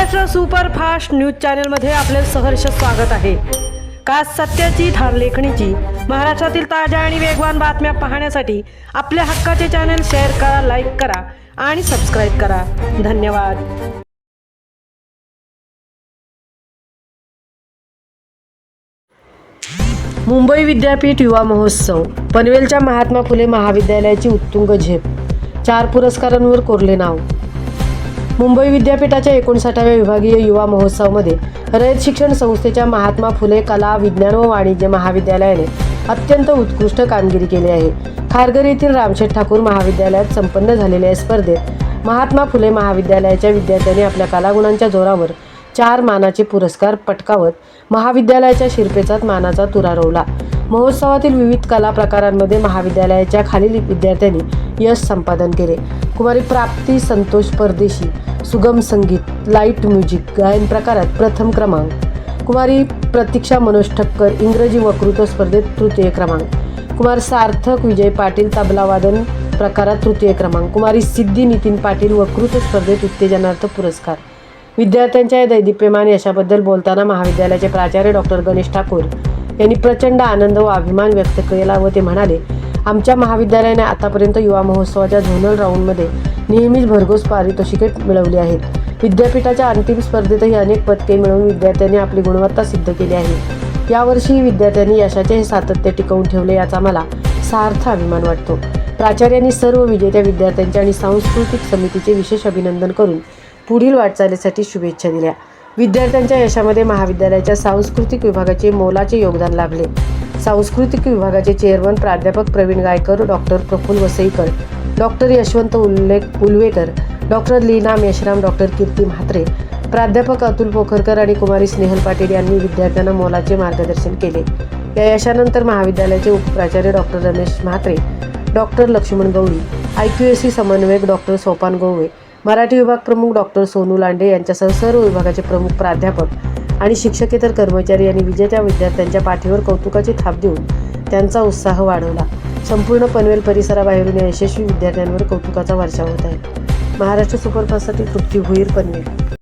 Maharashtra superfast news चॅनलमध्ये आपले सहर्ष स्वागत आहे। खास सत्याची धार लेखणीची महाराष्ट्रातील ताज्या आणि वेगवान बातम्या पाहण्यासाठी आपल्या हक्काचे चॅनल शेअर करा, लाईक करा आणि सबस्क्राइब करा। धन्यवाद। मुंबई विद्यापीठ युवा महोत्सव, पनवेलच्या महात्मा फुले महाविद्यालयाची उत्तुंग झेप, 4 पुरस्कारांवर कोरले नाव। मुंबई विद्यापीठाच्या 59व्या विभागीय युवा महोत्सवामध्ये रयत शिक्षण संस्थेच्या महात्मा फुले कला, विज्ञान व वाणिज्य महाविद्यालयाने अत्यंत उत्कृष्ट कामगिरी केली आहे। खारघर येथील रामशेठ ठाकूर महाविद्यालयात संपन्न झालेल्या स्पर्धेत महात्मा फुले महाविद्यालयाच्या विद्यार्थ्यांनी आपल्या कलागुणांच्या जोरावर 4 मानाचे पुरस्कार पटकावत महाविद्यालयाच्या शिरपेचात मानाचा तुरा रोवला। महोत्सवातील विविध कला प्रकारांमध्ये महाविद्यालयाच्या खालील विद्यार्थ्यांनी यश संपादन केले। कुमारी प्राप्ती संतोष परदेशी सुगम संगीत, लाईट म्युझिक गायन प्रकारात प्रथम क्रमांक, कुमारी प्रतीक्षा मनोज ठक्कर इंग्रजी वक्तृत्व स्पर्धेत तृतीय क्रमांक, कुमार सार्थक विजय पाटील तबला वादन प्रकारात तृतीय क्रमांक, कुमारी सिद्धी नितीन पाटील वक्तृत्व स्पर्धेत उत्तेजनार्थ पुरस्कार। विद्यार्थ्यांच्या या दैदिप्यमान यशाबद्दल बोलताना महाविद्यालयाचे प्राचार्य डॉक्टर गणेश ठाकूर यांनी प्रचंड आनंद व अभिमान व्यक्त केला व ते म्हणाले, आमच्या महाविद्यालयाने आतापर्यंत युवा महोत्सवाच्या झोनल राऊंडमध्ये नेहमीच भरघोस पारितोषिके मिळवली आहेत। विद्यापीठाच्या अंतिम स्पर्धेतही अनेक पदके मिळवून विद्यार्थ्यांनी आपली गुणवत्ता सिद्ध केली आहे। यावर्षी विद्यार्थ्यांनी यशाचे हे सातत्य टिकवून ठेवले याचा मला सार्थ अभिमान वाटतो। प्राचार्यांनी सर्व विजेत्या विद्यार्थ्यांचे आणि सांस्कृतिक समितीचे विशेष अभिनंदन करून पुढील वाटचालीसाठी शुभेच्छा दिल्या। विद्यार्थ्यांच्या यशामध्ये महाविद्यालयाच्या सांस्कृतिक विभागाचे मोलाचे योगदान लाभले। सांस्कृतिक विभागाचे चेअरमन प्राध्यापक Pravin Gaikar, doctor Praful Vasaikar, doctor Yashwant Ulvekar, doctor Leena Meshram, doctor Kirti Mhatre, प्राध्यापक अतुल पोखरकर आणि कुमारी स्नेहल पाटील यांनी विद्यार्थ्यांना मोलाचे मार्गदर्शन केले। या यशानंतर महाविद्यालयाचे उपप्राचार्य डॉक्टर रमेश म्हात्रे, डॉक्टर लक्ष्मण गवळी, IQAC समन्वयक डॉक्टर सोपान गोवे, मराठी विभाग प्रमुख डॉक्टर सोनू लांडे यांच्यासह सर्व विभागाचे प्रमुख प्राध्यापक आणि शिक्षकेतर कर्मचारी यांनी विजेत्या विद्यार्थ्यांच्या पाठीवर कौतुकाची थाप देऊन त्यांचा उत्साह वाढवला। संपूर्ण पनवेल परिसराबाहेरून या यशस्वी विद्यार्थ्यांवर कौतुकाचा वर्षाव होत आहे। महाराष्ट्र सुपरफास्टसाठी तृप्ती भोईर, पनवेल।